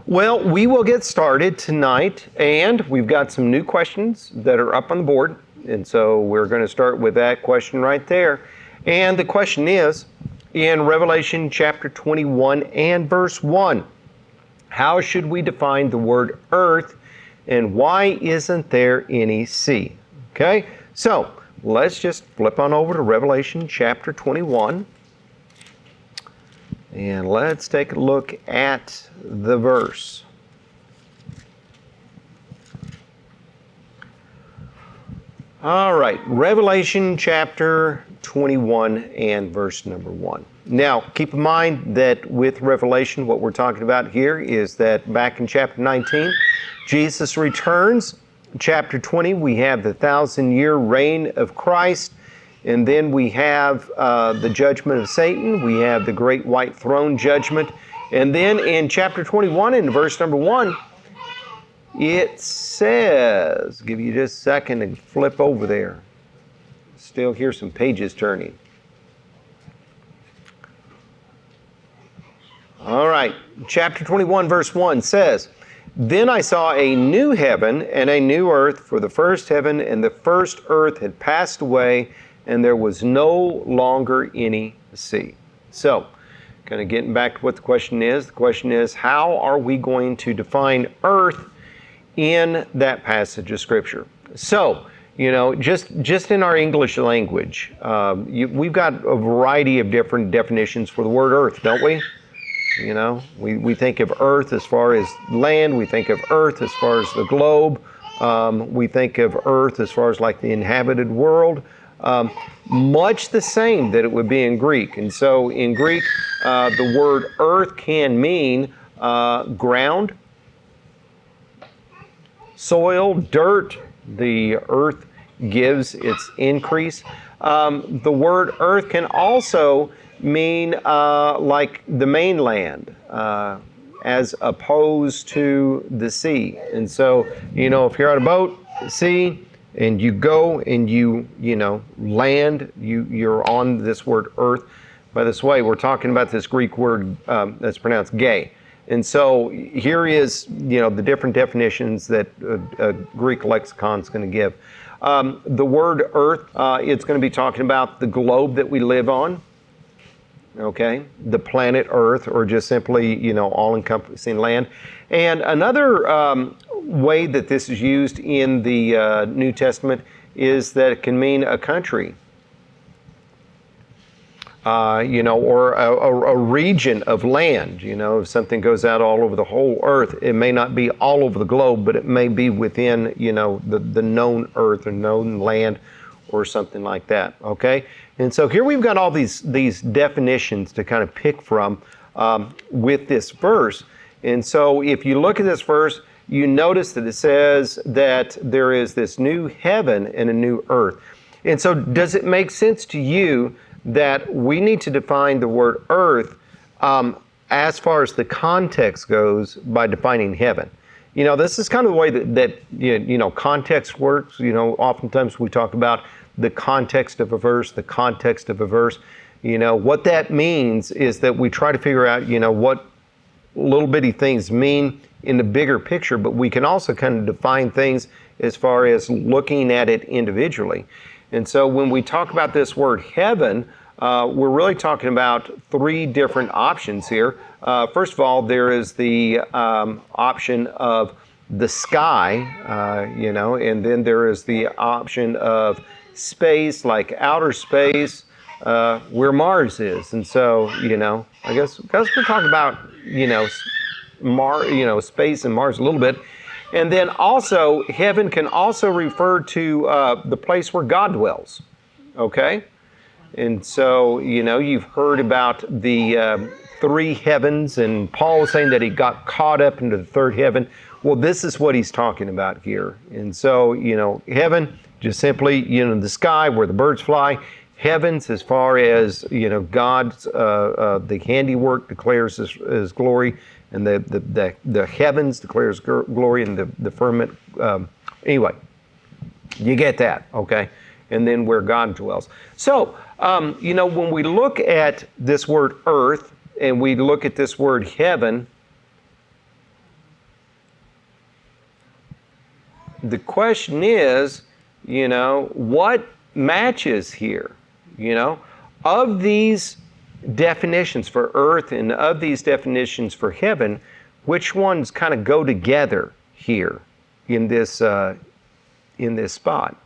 Well, we will get started tonight, and we've got some new questions that are up on the board. And so we're going to start with that question right there. And the question is, in Revelation chapter 21 and verse 1, how should we define the word earth, and why isn't there any sea? Okay, so let's just flip on over to Revelation chapter 21. And let's take a look at the verse. All right, Revelation chapter 21 and verse number 1. Now, keep in mind that with Revelation, what we're talking about here is that back in chapter 19, Jesus returns. Chapter 20, we have the 1,000-year reign of Christ. And then we have the judgment of Satan. We have the great white throne judgment. And then in chapter 21, in verse number 1, it says, give you just a second and flip over there. Still hear some pages turning. All right, chapter 21, verse 1 says, "Then I saw a new heaven and a new earth, for the first heaven and the first earth had passed away, and there was no longer any sea." So, kind of getting back to what the question is, how are we going to define earth in that passage of Scripture? So, just in our English language, we've got a variety of different definitions for the word earth, don't we? We think of earth as far as land, we think of earth as far as the globe, we think of earth as far as like the inhabited world. Much the same that it would be in Greek. And so in Greek, the word earth can mean ground, soil, dirt. The earth gives its increase. The word earth can also mean like the mainland, as opposed to the sea. And so, if you're on a boat, sea, and you go and you land, you're on this word earth. By this way, we're talking about this Greek word that's pronounced gay. And so here is, the different definitions that a Greek lexicon is going to give. The word earth, it's going to be talking about the globe that we live on. Okay, the planet Earth, or just simply, all-encompassing land. And another way that this is used in the New Testament is that it can mean a country, or a region of land. If something goes out all over the whole earth, it may not be all over the globe, but it may be within, the known earth or known land or something like that, okay? And so here we've got all these definitions to kind of pick from with this verse. And so if you look at this verse, you notice that it says that there is this new heaven and a new earth. And so does it make sense to you that we need to define the word earth as far as the context goes by defining heaven? This is kind of the way that context works. Oftentimes we talk about the context of a verse, What that means is that we try to figure out, what little bitty things mean in the bigger picture, but we can also kind of define things as far as looking at it individually. And so when we talk about this word heaven, we're really talking about three different options here. First of all, there is the option of the sky, and then there is the option of space, like outer space, where Mars is. And so, I guess because we're talking about, space and Mars a little bit. And then also, heaven can also refer to the place where God dwells, okay? And so, you've heard about the three heavens, and Paul was saying that he got caught up into the third heaven. Well, this is what he's talking about here. And so, heaven, just simply, the sky where the birds fly. Heavens, as far as, God's, the handiwork declares his glory, and the heavens declares glory, and the firmament. Anyway, you get that, okay? And then where God dwells. So, when we look at this word earth, and we look at this word heaven, the question is, what matches here? Of these definitions for earth and of these definitions for heaven, which ones kind of go together here in this spot?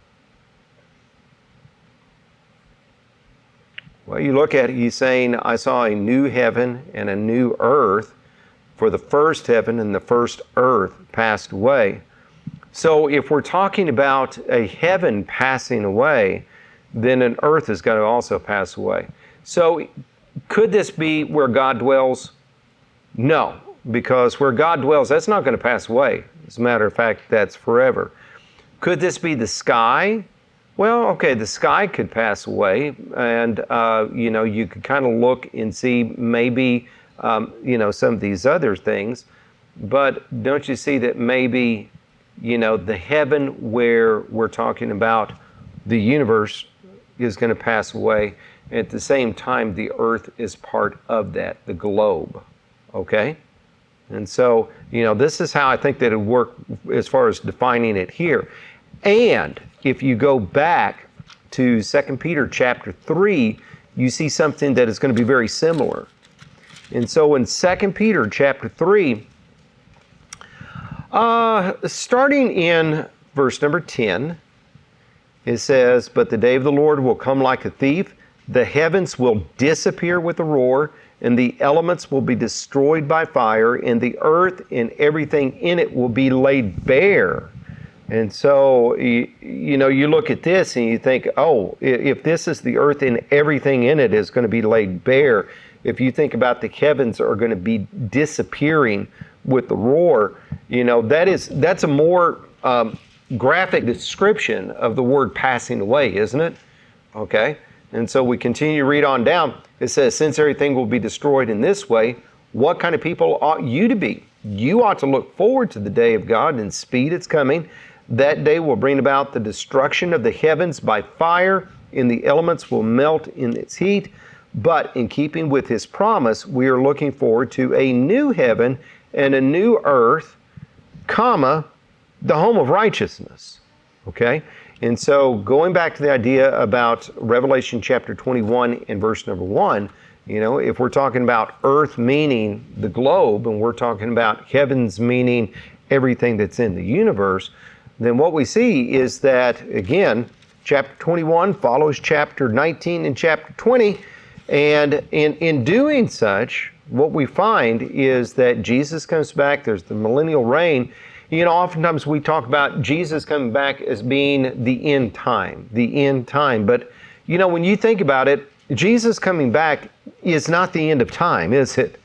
Well, you look at it, he's saying, I saw a new heaven and a new earth, for the first heaven and the first earth passed away. So if we're talking about a heaven passing away, then an earth is going to also pass away. So could this be where God dwells? No, because where God dwells, that's not going to pass away. As a matter of fact, that's forever. Could this be the sky? Well, okay, the sky could pass away, and you could kind of look and see maybe some of these other things, but don't you see that maybe the heaven where we're talking about the universe is going to pass away. At the same time, the earth is part of that, the globe. Okay? And so, this is how I think that it would work as far as defining it here. And if you go back to 2 Peter chapter 3, you see something that is going to be very similar. And so in 2 Peter chapter 3, starting in verse number 10, it says, "But the day of the Lord will come like a thief. The heavens will disappear with a roar, and the elements will be destroyed by fire, and the earth and everything in it will be laid bare." And so, you look at this and you think, oh, if this is the earth and everything in it is going to be laid bare, if you think about the heavens are going to be disappearing with the roar, that's a more graphic description of the word passing away, isn't it? Okay. And so we continue to read on down. It says, "Since everything will be destroyed in this way, what kind of people ought you to be? You ought to look forward to the day of God and speed its coming. That day will bring about the destruction of the heavens by fire, and the elements will melt in its heat. But in keeping with his promise, we are looking forward to a new heaven and a new earth, the home of righteousness." Okay? And so going back to the idea about Revelation chapter 21 and verse number 1, if we're talking about earth meaning the globe, and we're talking about heavens meaning everything that's in the universe, then what we see is that, again, chapter 21 follows chapter 19 and chapter 20. And in doing such, what we find is that Jesus comes back. There's the millennial reign. Oftentimes we talk about Jesus coming back as being the end time. But, when you think about it, Jesus coming back is not the end of time, is it?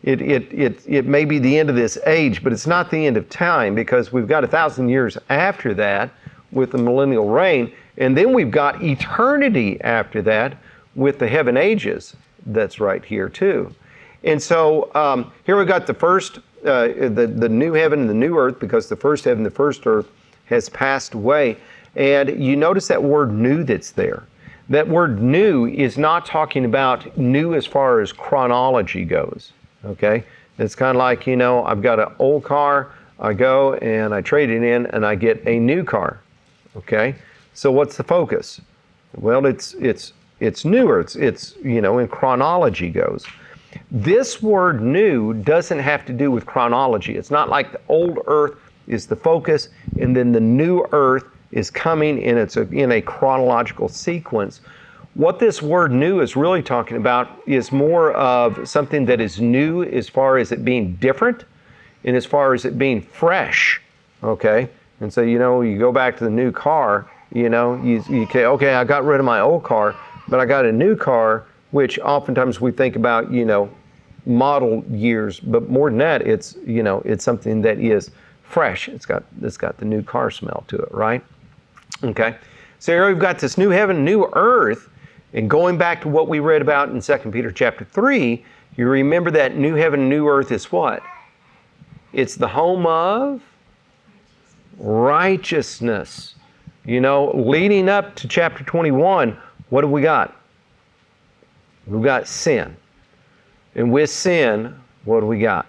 It may be the end of this age, but it's not the end of time, because we've got 1,000 years after that with the millennial reign, and then we've got eternity after that with the heaven ages. That's right here too. And so here we've got the first, the new heaven and the new earth, because the first heaven, the first earth has passed away. And you notice that word new that's there. That word new is not talking about new as far as chronology goes. Okay? It's kind of like, I've got an old car, I go and I trade it in and I get a new car. Okay? So what's the focus? Well, it's newer. It's in chronology goes. This word new doesn't have to do with chronology. It's not like the old earth is the focus and then the new earth is coming and it's in a chronological sequence. What this word new is really talking about is more of something that is new as far as it being different and as far as it being fresh. Okay? And so, you go back to the new car, you say, okay, I got rid of my old car, but I got a new car, which oftentimes we think about, model years, but more than that, it's something that is fresh. It's got the new car smell to it, right? Okay. So here we've got this new heaven, new earth, and going back to what we read about in 2 Peter chapter 3, you remember that new heaven, new earth is what? It's the home of righteousness. Leading up to chapter 21, what have we got? We've got sin. And with sin, what do we got?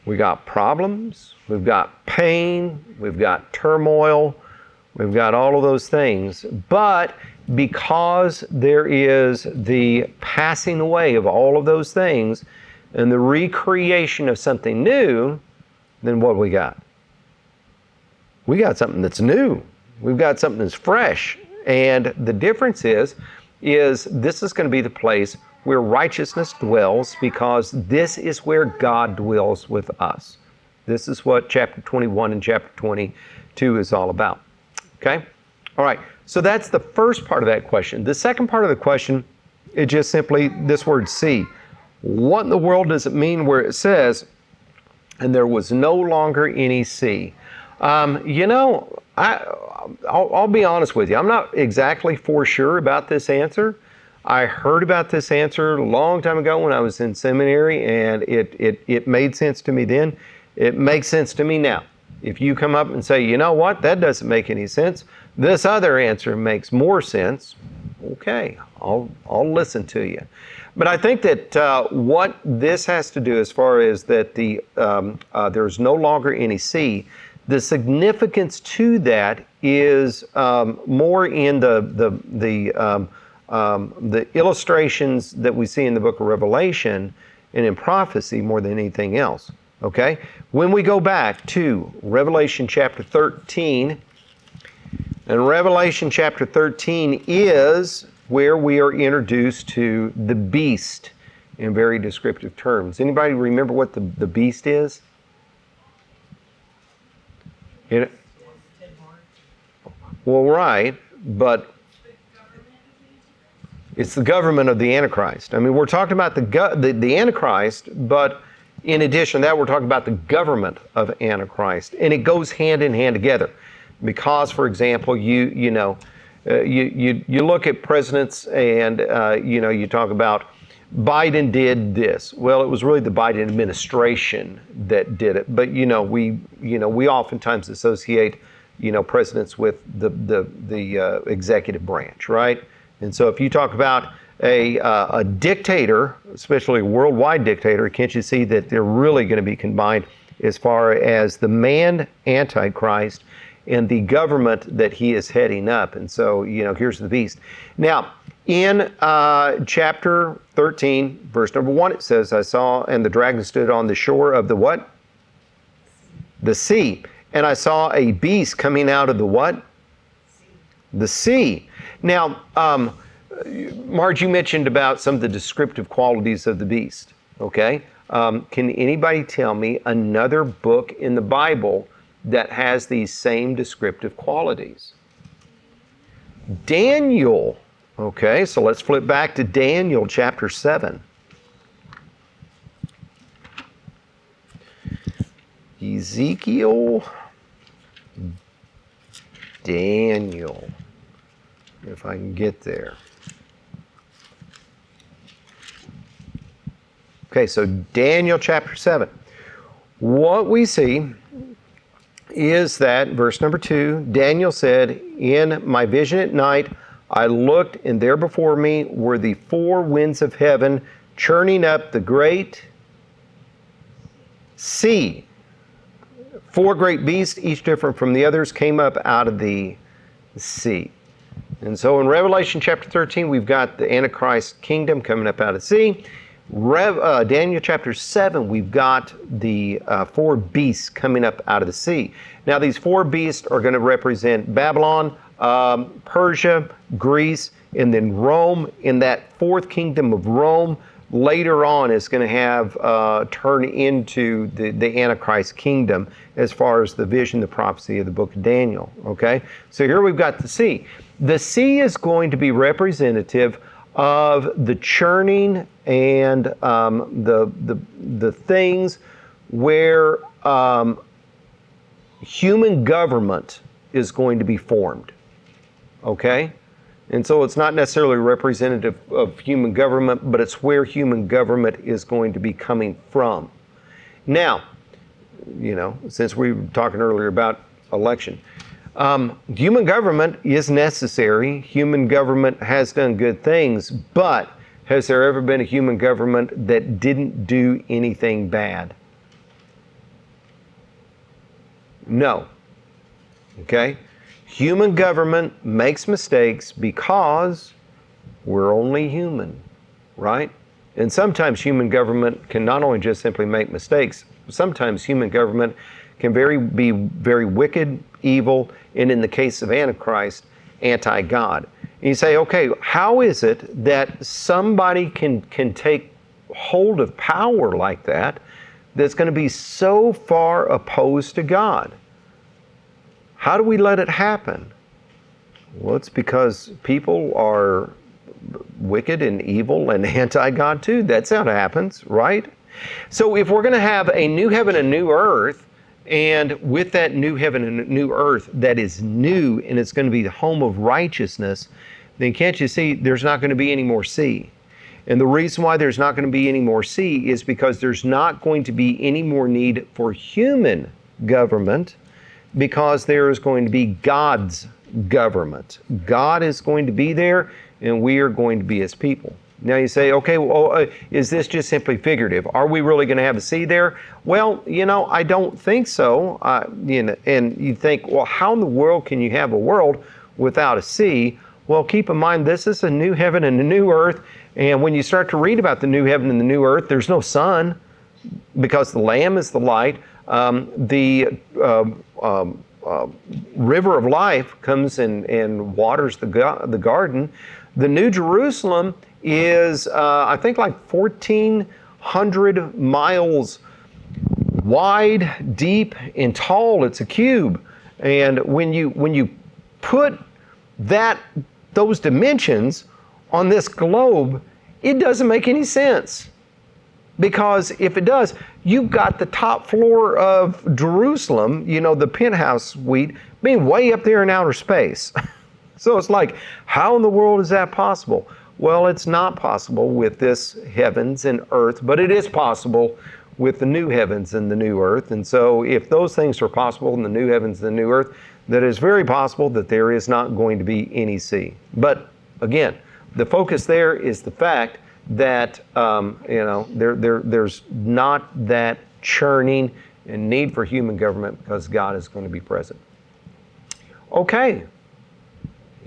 We got problems, we've got pain, we've got turmoil, we've got all of those things. But because there is the passing away of all of those things and the recreation of something new, then what do we got? We got something that's new. We've got something that's fresh. And the difference is this is going to be the place where righteousness dwells, because this is where God dwells with us. This is what chapter 21 and chapter 22 is all about. Okay? All right. So that's the first part of that question. The second part of the question is just simply this word see. What in the world does it mean where it says, and there was no longer any sea? I'll be honest with you. I'm not exactly for sure about this answer. I heard about this answer a long time ago when I was in seminary, and it made sense to me then. It makes sense to me now. If you come up and say, you know what, that doesn't make any sense, this other answer makes more sense, okay, I'll listen to you. But I think that what this has to do as far as that there's no longer any sea, the significance to that is more in the illustrations that we see in the book of Revelation and in prophecy more than anything else. Okay? When we go back to Revelation chapter 13, and Revelation chapter 13 is where we are introduced to the beast in very descriptive terms. Anybody remember what the beast is? Well, right, but it's the government of the Antichrist. I mean, we're talking about the Antichrist, but in addition to that, we're talking about the government of Antichrist, and it goes hand in hand together. Because, for example, you look at presidents, and you talk about Biden did this. Well, it was really the Biden administration that did it. But we oftentimes associate presidents with the executive branch, right? And so if you talk about a dictator, especially a worldwide dictator, can't you see that they're really going to be combined as far as the man Antichrist and the government that he is heading up? And so, here's the beast. Now, in chapter 13, verse number 1, it says, I saw, and the dragon stood on the shore of the what? The sea. And I saw a beast coming out of the what? The sea. Now, Marge, you mentioned about some of the descriptive qualities of the beast, okay? Can anybody tell me another book in the Bible that has these same descriptive qualities? Daniel. Okay, so let's flip back to Daniel chapter 7. Ezekiel, Daniel, if I can get there. Okay, so Daniel chapter 7. What we see is that, verse number 2, Daniel said, in my vision at night, I looked, and there before me were the four winds of heaven churning up the great sea. Four great beasts, each different from the others, came up out of the sea. And so in Revelation chapter 13, we've got the Antichrist kingdom coming up out of the sea. Daniel chapter 7, we've got the four beasts coming up out of the sea. Now, these four beasts are going to represent Babylon, Persia, Greece, and then Rome. In that fourth kingdom of Rome, later on is going to have turn into the Antichrist kingdom as far as the vision, the prophecy of the book of Daniel. Okay, so here we've got the sea. The sea is going to be representative of the churning and the things where human government is going to be formed. Okay? And so it's not necessarily representative of human government, but it's where human government is going to be coming from. Now, since we were talking earlier about election, human government is necessary. Human government has done good things, but has there ever been a human government that didn't do anything bad? No. Okay? Human government makes mistakes because we're only human, right? And sometimes human government can not only just simply make mistakes, sometimes human government can be very wicked, evil, and in the case of Antichrist, anti-God. And you say, okay, how is it that somebody can take hold of power like that that's going to be so far opposed to God? How do we let it happen? Well, it's because people are wicked and evil and anti-God too. That's how it happens, right? So if we're going to have a new heaven and new earth, and with that new heaven and new earth that is new and it's going to be the home of righteousness, then can't you see there's not going to be any more sea? And the reason why there's not going to be any more sea is because there's not going to be any more need for human government, because there is going to be God's government. God is going to be there, and we are going to be His people. Now you say, okay, well, is this just simply figurative? Are we really going to have a sea there? Well, I don't think so. And you think, well, how in the world can you have a world without a sea? Well, keep in mind, this is a new heaven and a new earth. And when you start to read about the new heaven and the new earth, there's no sun, because the Lamb is the light. The river of life comes and waters the garden. The New Jerusalem is, I think, like 1,400 miles wide, deep, and tall. It's a cube. And when you put those dimensions on this globe, it doesn't make any sense. Because if it does, you've got the top floor of Jerusalem, the penthouse suite, being way up there in outer space. So it's like, how in the world is that possible? Well, it's not possible with this heavens and earth, but it is possible with the new heavens and the new earth. And so if those things are possible in the new heavens and the new earth, that is very possible that there is not going to be any sea. But again, the focus there is the fact that there's not that churning and need for human government, because God is going to be present. Okay.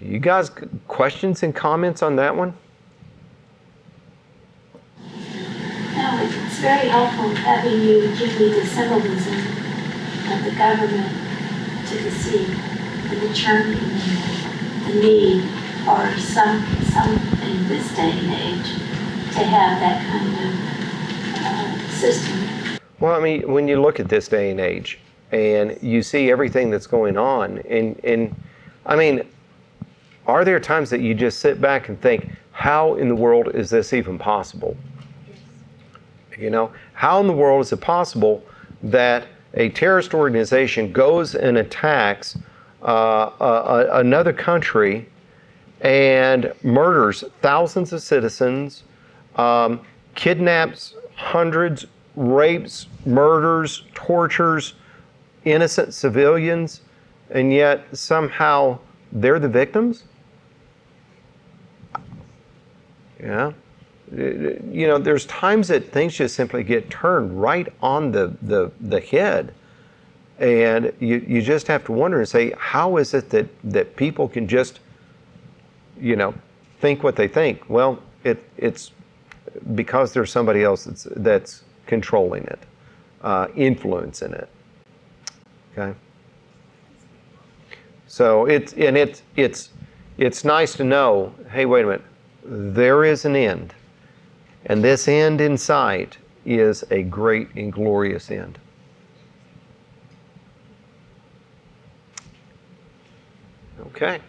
You guys, questions and comments on that one? No, it's very helpful having you give me the symbolism of the government to the sea, and the churning and the need for some in this day and age to have that kind of system. Well, I mean, when you look at this day and age and you see everything that's going on, and I mean, are there times that you just sit back and think, how in the world is this even possible? How in the world is it possible that a terrorist organization goes and attacks another country and murders thousands of citizens, kidnaps hundreds, rapes, murders, tortures innocent civilians, and yet somehow they're the victims? There's times that things just simply get turned right on the head. And you just have to wonder and say, how is it that people can just, think what they think? Well, it's because there's somebody else that's controlling it, influencing it. Okay. So it's nice to know, hey, wait a minute, there is an end. And this end in sight is a great and glorious end. Okay.